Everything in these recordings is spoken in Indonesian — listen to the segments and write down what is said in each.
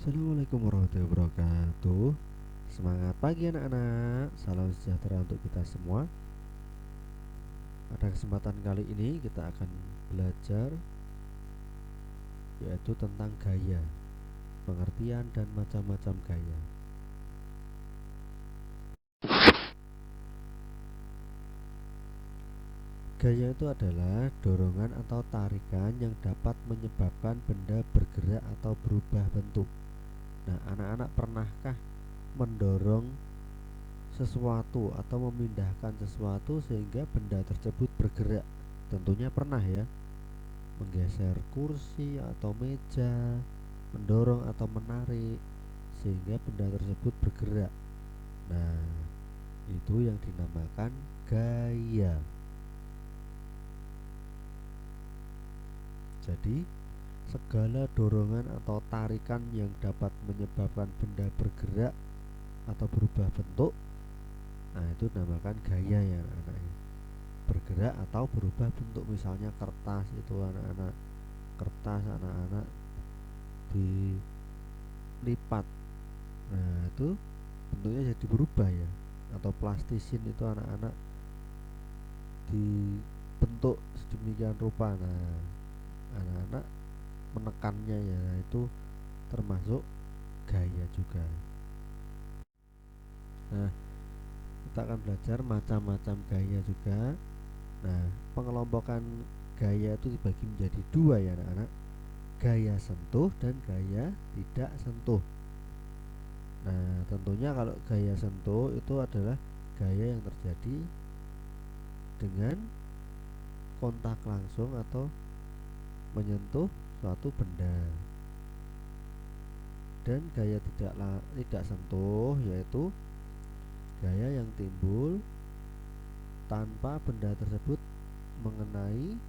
Assalamualaikum warahmatullahi wabarakatuh. Semangat pagi anak-anak. Salam sejahtera untuk kita semua. Pada kesempatan kali ini kita akan belajar yaitu tentang gaya, pengertian dan macam-macam gaya. Gaya itu adalah dorongan atau tarikan yang dapat menyebabkan benda bergerak atau berubah bentuk. Nah, anak-anak pernahkah mendorong sesuatu atau memindahkan sesuatu sehingga benda tersebut bergerak? Tentunya pernah ya. Menggeser kursi atau meja, mendorong atau menarik sehingga benda tersebut bergerak. Nah, itu yang dinamakan gaya. Jadi, segala dorongan atau tarikan yang dapat menyebabkan benda bergerak atau berubah bentuk, nah itu dinamakan gaya ya anak-anak ya. Bergerak atau berubah bentuk, misalnya kertas itu anak-anak, kertas anak-anak dilipat, nah itu bentuknya jadi berubah ya. Atau plastisin itu anak-anak dibentuk sedemikian rupa, nah anak-anak menekannya ya, nah itu termasuk gaya juga. Nah, kita akan belajar macam-macam gaya juga. Nah, pengelompokan gaya itu dibagi menjadi dua ya anak-anak, gaya sentuh dan gaya tidak sentuh. Nah, tentunya kalau gaya sentuh itu adalah gaya yang terjadi dengan kontak langsung atau menyentuh suatu benda. Dan gaya tidak sentuh yaitu gaya yang timbul tanpa benda tersebut mengenai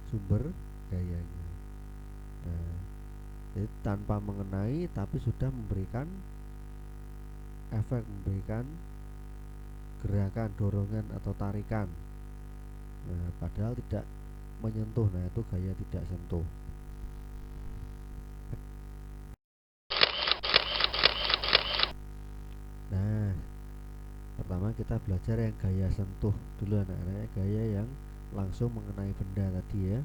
sumber gayanya. Nah, jadi tanpa mengenai tapi sudah memberikan efek, memberikan gerakan, dorongan atau tarikan. Nah, padahal tidak menyentuh. Nah, itu gaya tidak sentuh. Nah, pertama kita belajar yang gaya sentuh dulu anak-anak, gaya yang langsung mengenai benda tadi ya.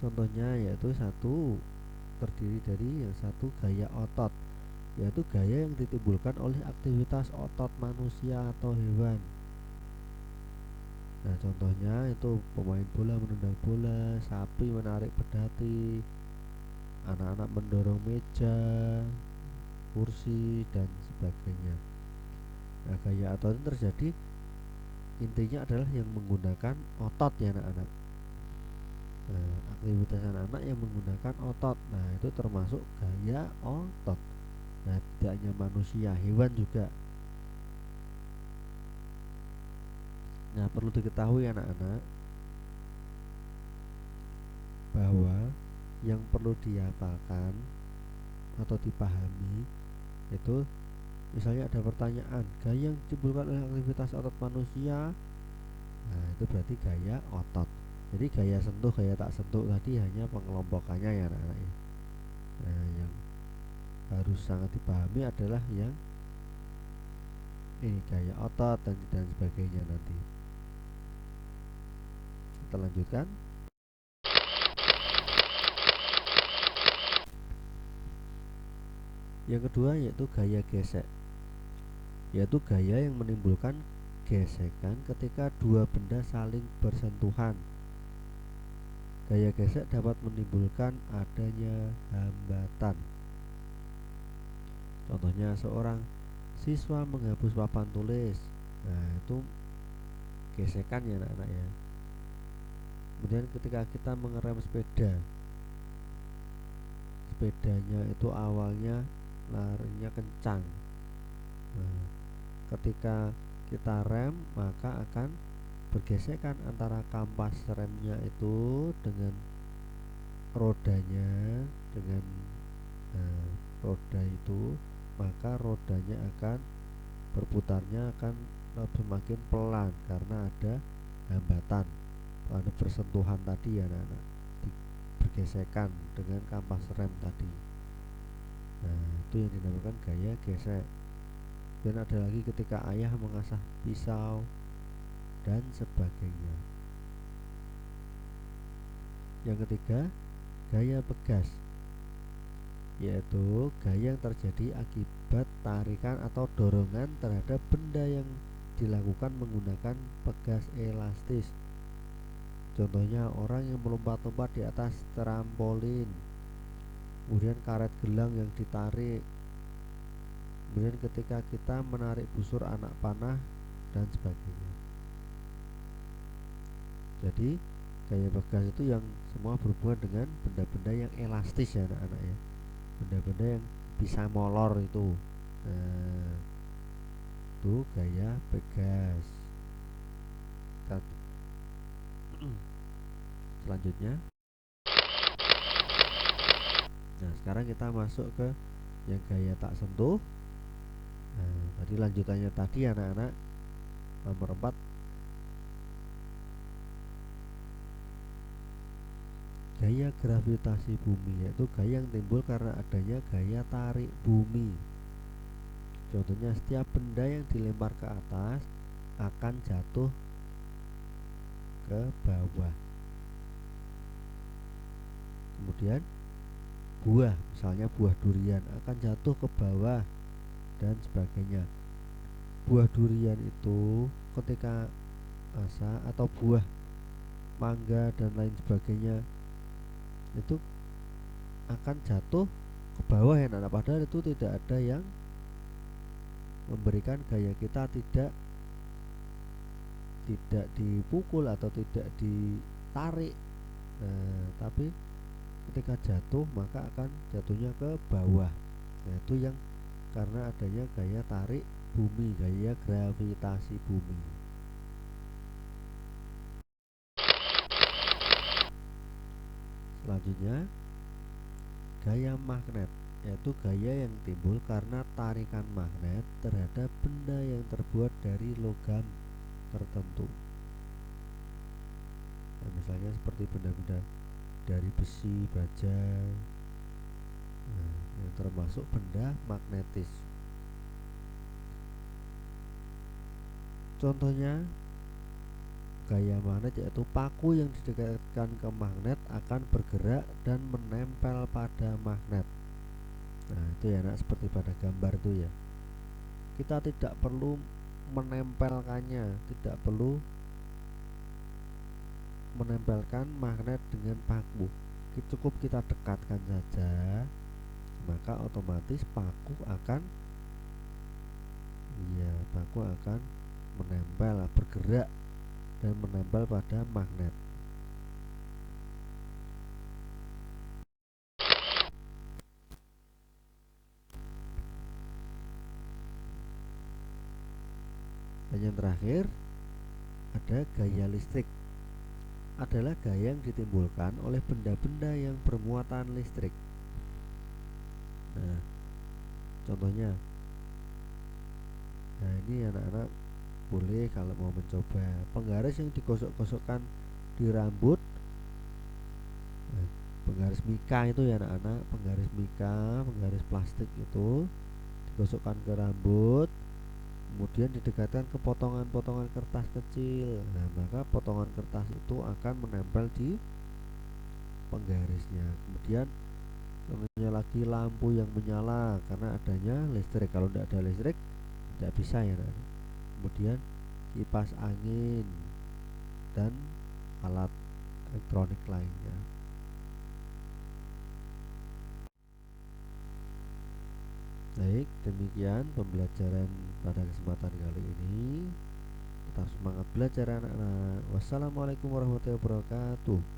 Contohnya yaitu satu terdiri dari yang satu gaya otot, yaitu gaya yang ditimbulkan oleh aktivitas otot manusia atau hewan. Nah, contohnya itu pemain bola menendang bola, sapi menarik pedati, anak-anak mendorong meja, kursi, dan sebagainya. Nah, gaya otot itu terjadi intinya adalah yang menggunakan otot ya anak-anak. Nah, aktivitas anak-anak yang menggunakan otot, nah itu termasuk gaya otot. Nah, tidak hanya manusia, hewan juga. Nah, perlu diketahui anak-anak bahwa yang perlu dihafalkan atau dipahami itu, misalnya ada pertanyaan, gaya yang ditimbulkan oleh aktivitas otot manusia, nah itu berarti gaya otot. Jadi gaya sentuh, gaya tak sentuh tadi hanya pengelompokannya ya anak-anak ya. Nah, yang harus sangat dipahami adalah yang ini, gaya otot dan sebagainya nanti. Kita lanjutkan. Yang kedua yaitu gaya gesek, yaitu gaya yang menimbulkan gesekan ketika dua benda saling bersentuhan. Gaya gesek dapat menimbulkan adanya hambatan. Contohnya seorang siswa menghapus papan tulis, nah itu gesekan ya anak-anak ya. Kemudian ketika kita mengerem sepeda, sepedanya itu awalnya larinya kencang, nah ketika kita rem maka akan bergesekan antara kampas remnya itu dengan rodanya, dengan roda itu, maka rodanya akan berputarnya akan semakin pelan karena ada hambatan, ada bersentuhan tadi ya anak-anak, bergesekan dengan kampas rem tadi. Nah, itu yang dinamakan gaya gesek. Dan ada lagi ketika ayah mengasah pisau dan sebagainya. Yang ketiga, gaya pegas, yaitu gaya yang terjadi akibat tarikan atau dorongan terhadap benda yang dilakukan menggunakan pegas elastis. Contohnya orang yang melompat-lompat di atas trampolin, kemudian karet gelang yang ditarik, kemudian ketika kita menarik busur anak panah dan sebagainya. Jadi gaya pegas itu yang semua berhubungan dengan benda-benda yang elastis ya anak-anak ya, benda-benda yang bisa molor itu. Nah, itu gaya pegas. Selanjutnya, nah sekarang kita masuk ke yang gaya tak sentuh. Nah, tadi lanjutannya tadi anak-anak, nomor 4, gaya gravitasi bumi, yaitu gaya yang timbul karena adanya gaya tarik bumi. Contohnya setiap benda yang dilempar ke atas akan jatuh ke bawah. Kemudian buah, misalnya buah durian akan jatuh ke bawah dan sebagainya. Buah durian itu ketika asa atau buah mangga dan lain sebagainya itu akan jatuh ke bawah ya anak, padahal itu tidak ada yang memberikan gaya kita tidak dipukul atau tidak ditarik. Nah, tapi ketika jatuh maka akan jatuhnya ke bawah. Nah, itu yang karena adanya gaya tarik bumi, gaya gravitasi bumi. Selanjutnya, gaya magnet, yaitu gaya yang timbul karena tarikan magnet terhadap benda yang terbuat dari logam tertentu. Nah, misalnya seperti benda-benda dari besi, baja, nah, yang termasuk benda magnetis. Contohnya gaya magnet yaitu paku yang didekatkan ke magnet akan bergerak dan menempel pada magnet. Nah, itu ya nak, seperti pada gambar itu ya. Kita tidak perlu menempelkannya, tidak perlu menempelkan magnet dengan paku. Cukup kita dekatkan saja, maka otomatis paku akan menempel, bergerak dan menempel pada magnet. Dan yang terakhir ada gaya listrik, adalah gaya yang ditimbulkan oleh benda-benda yang bermuatan listrik. Nah, contohnya, nah ini anak-anak boleh kalau mau mencoba penggaris yang digosok-gosokkan di rambut. Nah, penggaris mika itu ya anak-anak, penggaris mika, penggaris plastik itu digosokkan ke rambut, kemudian didekatkan ke potongan-potongan kertas kecil. Nah, maka potongan kertas itu akan menempel di penggarisnya. Kemudian contohnya lagi lampu yang menyala karena adanya listrik. Kalau tidak ada listrik tidak bisa ya anak. Kemudian kipas angin dan alat elektronik lainnya. Baik, demikian pembelajaran pada kesempatan kali ini. Tetap semangat belajar anak-anak. Wassalamualaikum warahmatullahi wabarakatuh.